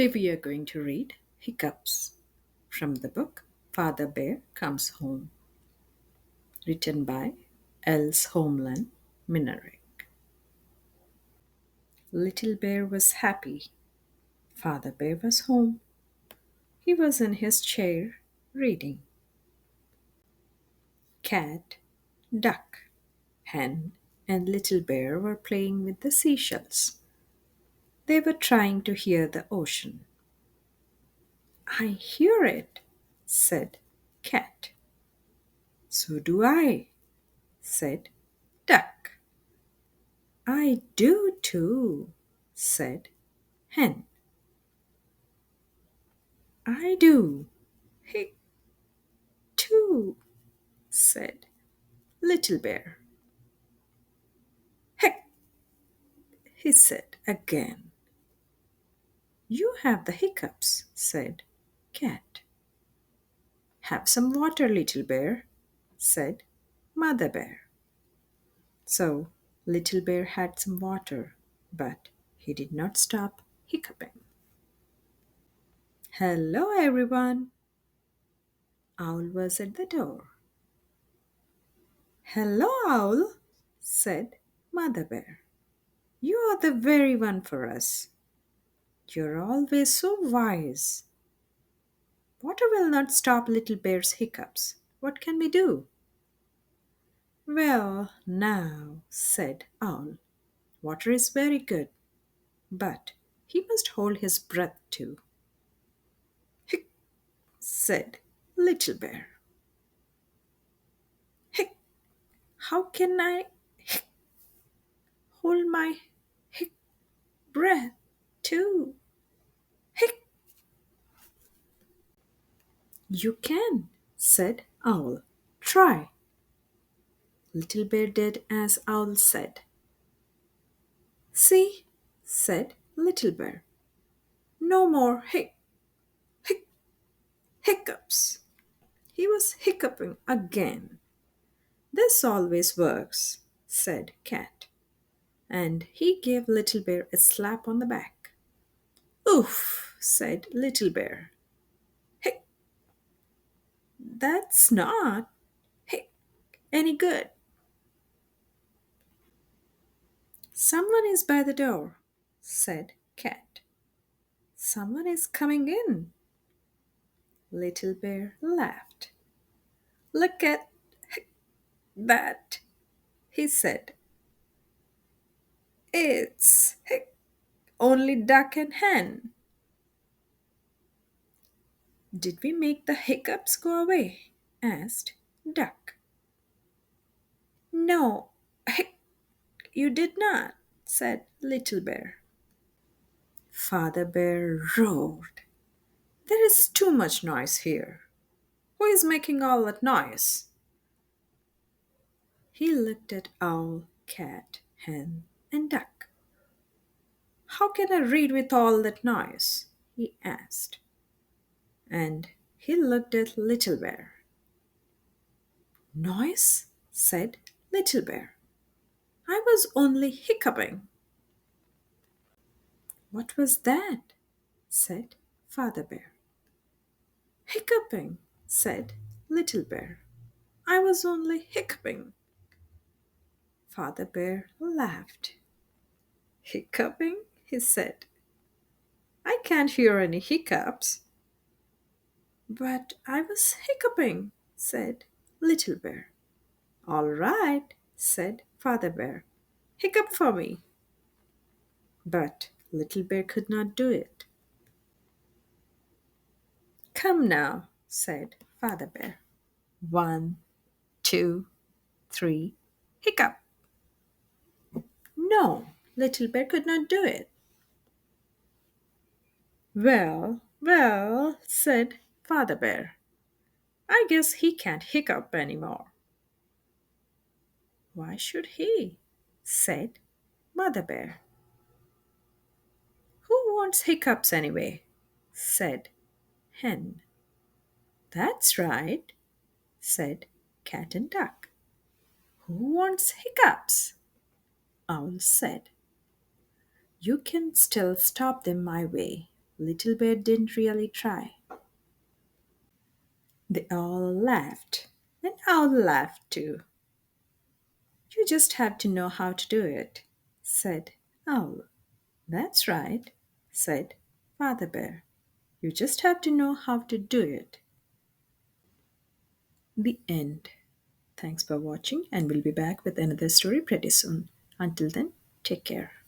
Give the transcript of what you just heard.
Today we are going to read Hiccups from the book Father Bear Comes Home, written by Els Homeland Minarek. Little Bear was happy. Father Bear was home. He was in his chair reading. Cat, duck, hen, and Little Bear were playing with the seashells. They were trying to hear the ocean. I hear it, said Cat. So do I, said Duck. I do too, said Hen. I do, he too, said Little Bear. Heck, he said again. You have the hiccups, said Cat. Have some water, Little Bear, said Mother Bear. So Little Bear had some water, but he did not stop hiccuping. Hello, everyone. Owl was at the door. Hello, Owl, said Mother Bear. You are the very one for us. You're always so wise. Water will not stop Little Bear's hiccups. What can we do? Well, now, said Owl, water is very good, but he must hold his breath too. Hic, said Little Bear. Hic, how can I hold my hic breath too? Hic. You can, said Owl. Try. Little Bear did as Owl said. See, said Little Bear. No more hic, hiccups. He was hiccuping again. This always works, said Cat, and he gave Little Bear a slap on the back. Oof, said Little Bear. Hic, that's not hic any good. Someone is by the door, said Cat. Someone is coming in. Little Bear laughed. Look at that, he said. It's only Duck and Hen. Did we make the hiccups go away? Asked Duck. No, you did not, said Little Bear. Father Bear roared. There is too much noise here. Who is making all that noise? He looked at Owl, Cat, Hen, and Duck. How can I read with all that noise? He asked. And he looked at Little Bear. Noise? Said Little Bear. I was only hiccuping. What was that? Said Father Bear. Hiccuping, said Little Bear. I was only hiccuping. Father Bear laughed. Hiccuping? He said. I can't hear any hiccups. But I was hiccuping, said Little Bear. All right, said Father Bear. Hiccup for me. But Little Bear could not do it. Come now, said Father Bear. 1, 2, 3, hiccup. No, Little Bear could not do it. Well, well, said Father Bear. I guess he can't hiccup any more. Why should he? Said Mother Bear. Who wants hiccups anyway? Said Hen. That's right, said Cat and Duck. Who wants hiccups? Owl said. You can still stop them my way, Little Bear didn't really try. They all laughed, and Owl laughed too. You just have to know how to do it, said Owl. That's right, said Father Bear. You just have to know how to do it. The end. Thanks for watching, and we'll be back with another story pretty soon. Until then, take care.